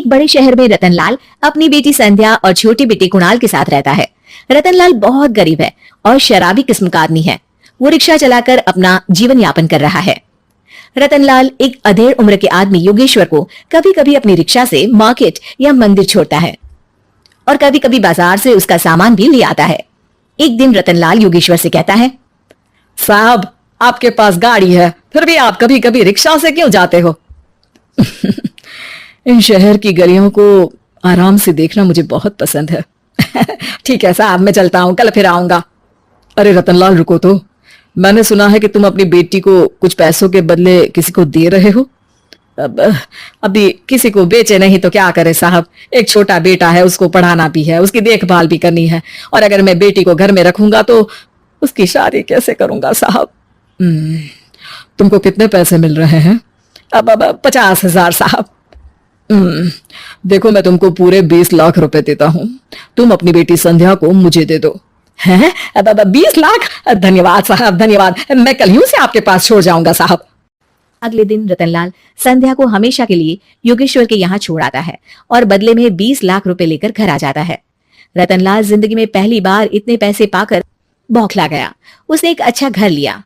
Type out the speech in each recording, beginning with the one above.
एक बड़े शहर में रतनलाल अपनी बेटी संध्या और छोटी बेटी कुणाल के साथ रहता है। रतनलाल बहुत गरीब है और शराबी किस्म का आदमी है। वो रिक्शा चलाकर अपना जीवन यापन कर रहा है। रतनलाल एक अधेड़ उम्र के आदमी योगेश्वर को कभी कभी अपनी रिक्शा से मार्केट या मंदिर छोड़ता है और कभी कभी बाजार से उसका सामान भी ले आता है। एक दिन रतनलाल योगेश्वर से कहता है, साहब, आपके पास गाड़ी है, फिर भी आप कभी कभी रिक्शा से क्यों जाते हो? इन शहर की गलियों को आराम से देखना मुझे बहुत पसंद है। ठीक है साहब, मैं चलता हूँ, कल फिर आऊंगा। अरे रतनलाल, रुको तो। मैंने सुना है कि तुम अपनी बेटी को कुछ पैसों के बदले किसी को दे रहे हो। अभी किसी को बेचे नहीं तो क्या करे साहब। एक छोटा बेटा है, उसको पढ़ाना भी है, उसकी देखभाल भी करनी है, और अगर मैं बेटी को घर में रखूंगा तो उसकी शादी कैसे करूंगा साहब? तुमको कितने पैसे मिल रहे हैं? अब 50,000 साहब। देखो, मैं तुमको पूरे 20 लाख रुपए देता हूँ। तुम अपनी बेटी संध्या को मुझे दे दो। हैं? अब 20 लाख? धन्यवाद साहब, धन्यवाद। मैं कल ही उसे आपके पास छोड़ जाऊंगा साहब। अगले दिन रतनलाल संध्या को हमेशा के लिए योगेश्वर के यहाँ छोड़ आता है और बदले में 20 लाख रुपए लेकर घर आ जाता है। रतनलाल जिंदगी में पहली बार इतने पैसे पाकर बौखला गया। उसने एक अच्छा घर लिया।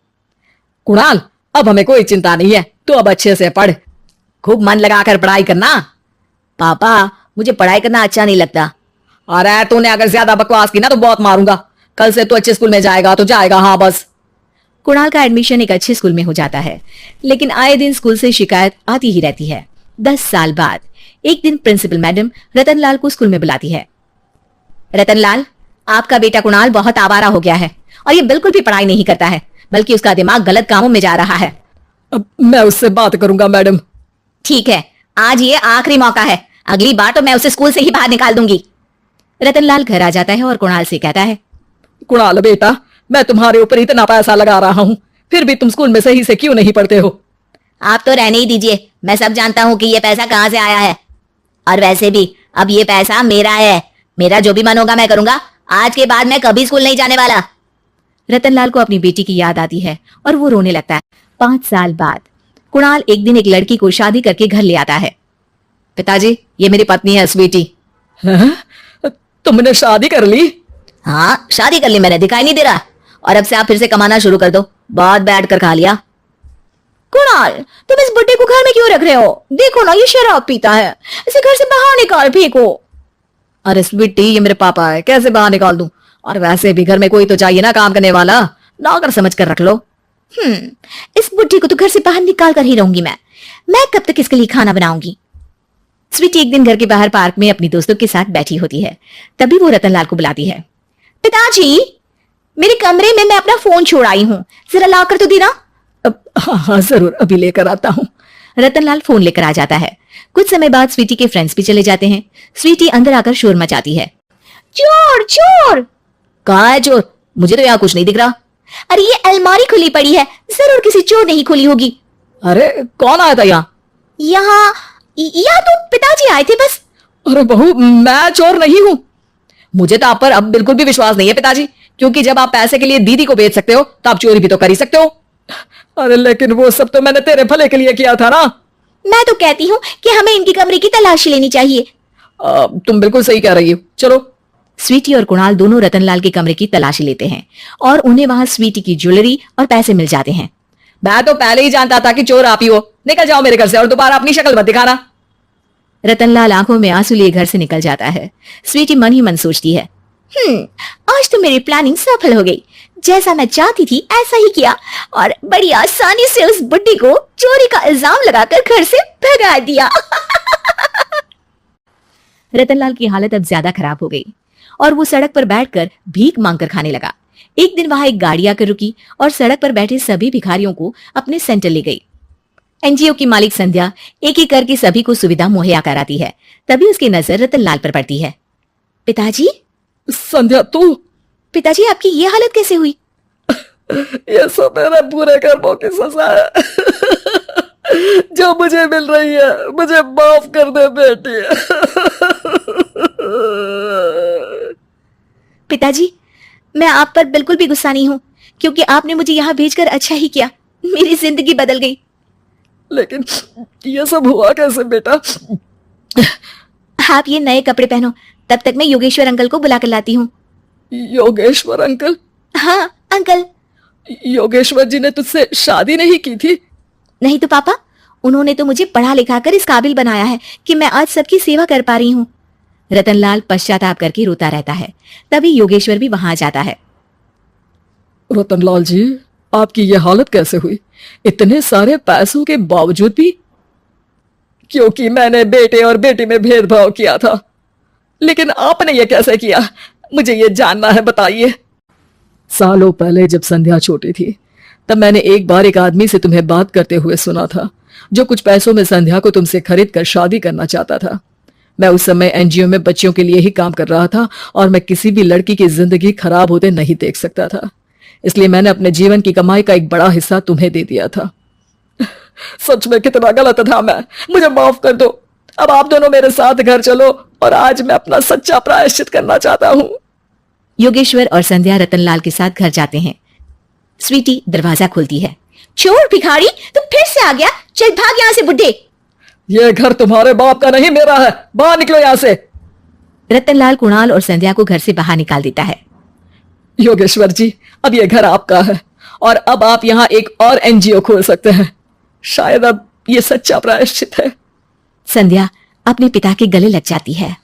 कुणाल, अब हमें कोई चिंता नहीं है, तू अब अच्छे से पढ़, खूब मन लगाकर पढ़ाई करना। पापा, मुझे पढ़ाई करना अच्छा नहीं लगता। अरे तूने अगर ज्यादा बकवास की ना तो बहुत मारूंगा। कल से तू अच्छे स्कूल में जाएगा तो जाएगा, हाँ बस। कुणाल का एडमिशन एक अच्छे स्कूल में हो जाता है, लेकिन आए दिन स्कूल से शिकायत आती ही रहती है। 10 साल बाद एक दिन प्रिंसिपल मैडम रतनलाल को स्कूल में बुलाती है। रतनलाल, आपका बेटा कुणाल बहुत आवारा हो गया है और ये बिल्कुल भी पढ़ाई नहीं करता है, बल्कि उसका दिमाग गलत कामों में जा रहा है। अब मैं उससे बात करूंगा मैडम। ठीक है, आज ये आखिरी मौका है, अगली बार तो मैं उसे स्कूल से ही बाहर निकाल दूंगी। रतनलाल घर आ जाता है और कुणाल से कहता है, कुणाल बेटा, मैं तुम्हारे ऊपर इतना पैसा लगा रहा हूँ, फिर भी तुम स्कूल में सही से क्यों नहीं पढ़ते हो? आप तो रहने ही दीजिए, मैं सब जानता हूँ कि ये पैसा कहाँ से आया है। और वैसे भी अब ये पैसा मेरा है, मेरा जो भी मन होगा मैं करूंगा। आज के बाद मैं कभी स्कूल नहीं जाने वाला। रतनलाल को अपनी बेटी की याद आती है और वो रोने लगता है। 5 साल बाद कुणाल एक दिन एक लड़की को शादी करके घर ले आता है। पिताजी, ये मेरी पत्नी है स्वीटी। तुमने शादी कर ली? हाँ, शादी कर ली मैंने, दिखाई नहीं दे रहा? और अब से आप फिर से कमाना शुरू कर दो, बहुत बैठ कर खा लिया। कुणाल, तुम इस बुड्ढे को घर में क्यों रख रहे हो? देखो ना, ये शराब पीता है, इसे घर से बाहर निकाल फेंको। अरे स्वीटी, ये मेरे पापा है, कैसे बाहर निकाल दूं? और वैसे भी घर में कोई तो चाहिए ना काम करने वाला, नौकर समझ कर रख लो। इस बुड्ढी को तो घर से बाहर निकाल कर ही रहूंगी मैं कब तक इसके लिए खाना बनाऊंगी? स्वीटी एक दिन घर के बाहर पार्क में अपनी दोस्तों के साथ बैठी होती है। तभी वो रतनलाल को बुलाती है। पिताजी, मेरे कमरे में मैं अपना फोन छोड़ आई हूँ, जरा ला कर तो देना। हाँ जरूर, अभी लेकर आता हूँ। रतनलाल फोन लेकर आ जाता है। कुछ समय बाद स्वीटी के फ्रेंड्स भी चले जाते हैं। स्वीटी अंदर आकर शोर मचाती है, चोर चोर। कहाँ है चोर? मुझे तो यहाँ कुछ नहीं दिख रहा। अरे ये अलमारी खुली पड़ी है, जरूर किसी चोर ने ही खोली होगी। अरे कौन आया था यहाँ? यहाँ तो पिताजी आए थे बस। अरे बहू, मैं चोर नहीं हूँ। मुझे तो आप पर अब बिल्कुल भी विश्वास नहीं है पिताजी, क्योंकि जब आप पैसे के लिए दीदी को बेच सकते हो तो आप चोरी भी तो कर ही सकते हो। अरे लेकिन वो सब तो मैंने तेरे भले के लिए किया था ना। मैं तो कहती हूँ कि हमें इनकी कमरे की तलाशी लेनी चाहिए। तुम बिल्कुल सही कह रही हो, चलो। स्वीटी और कुणाल दोनों रतनलाल के कमरे की तलाशी लेते हैं और उन्हें वहां स्वीटी की ज्वेलरी और पैसे मिल जाते हैं। मैं तो पहले ही जानता था कि चोर आप ही हो। निकल जाओ मेरे घर से और दोबारा अपनी शक्ल मत दिखाना। रतनलाल आंखों में आंसू लिए घर से निकल जाता है। स्वीटी मन ही मन सोचती है, आज तो मेरी प्लानिंग सफल हो गई। जैसा मैं चाहती थी ऐसा ही किया और बड़ी आसानी से उस बुड्ढी को चोरी का इल्जाम लगाकर घर से भगा दिया। रतनलाल की हालत अब ज्यादा खराब हो गई और वो सड़क पर बैठकर भीख मांगकर खाने लगा। एक दिन वहां एक गाड़ी आकर रुकी और सड़क पर बैठे सभी भिखारियों को अपने सेंटर ले गई। एनजीओ की मालिक संध्या एक एक करके सभी को सुविधा मुहैया कराती है। तभी उसकी नजर रतनलाल पर पड़ती है। पिताजी? संध्या, तू? पिताजी, आपकी ये हालत कैसे हुई? ये सब मेरे बुरे कर्मों की सजा है जो मुझे मिल रही है। मुझे माफ कर दे बेटी। पिताजी, मैं आप पर बिल्कुल भी गुस्सा नहीं हूँ, क्योंकि आपने मुझे यहाँ भेजकर अच्छा ही किया। मेरी जिंदगी बदल गई। लेकिन ये सब हुआ कैसे बेटा? आप ये नए कपड़े पहनो, तब तक मैं योगेश्वर अंकल को बुला कर लाती हूँ। योगेश्वर अंकल? हाँ अंकल। योगेश्वर जी ने तुझसे शादी नहीं की थी? नहीं तो पापा, उन्होंने तो मुझे पढ़ा लिखा कर इस काबिल बनाया है कि मैं आज सबकी सेवा कर पा रही हूँ। रतनलाल पश्चाताप करके रोता रहता है। तभी योगेश्वर भी वहां जाता है। रतनलाल जी, आपकी ये हालत कैसे हुई, इतने सारे पैसों के बावजूद भी? क्योंकि मैंने बेटे और बेटी में भेदभाव किया था। लेकिन आपने ये कैसे किया, मुझे ये जानना है, बताइए। सालों पहले जब संध्या छोटी थी, तब मैंने एक बार एक आदमी से तुम्हें बात करते हुए सुना था, जो कुछ पैसों में संध्या को तुमसे खरीद कर शादी करना चाहता था। मैं उस समय एनजीओ में बच्चों के लिए ही काम कर रहा था और मैं किसी भी लड़की की जिंदगी खराब होते नहीं देख सकता था। इसलिए मैंने अपने जीवन की कमाई का एक बड़ा हिस्सा तुम्हें दे दिया था। सच में कितना गलत था मैं, मुझे माफ कर दो। अब आप दोनों मेरे साथ घर चलो और आज मैं अपना सच्चा प्रायश्चित करना चाहता हूँ। योगेश्वर और संध्या रतनलाल के साथ घर जाते हैं। स्वीटी दरवाजा खोलती है। चोर भिखारी, तू फिर से आ गया? चल भाग यहाँ से बुड्ढे। ये घर तुम्हारे बाप का नहीं, मेरा है। बाहर निकलो यहाँ से। रतनलाल कुणाल और संध्या को घर से बाहर निकाल देता है। योगेश्वर जी, अब ये घर आपका है और अब आप यहाँ एक और एनजीओ खोल सकते हैं। शायद अब ये सच्चा प्रायश्चित है। संध्या अपने पिता के गले लग जाती है।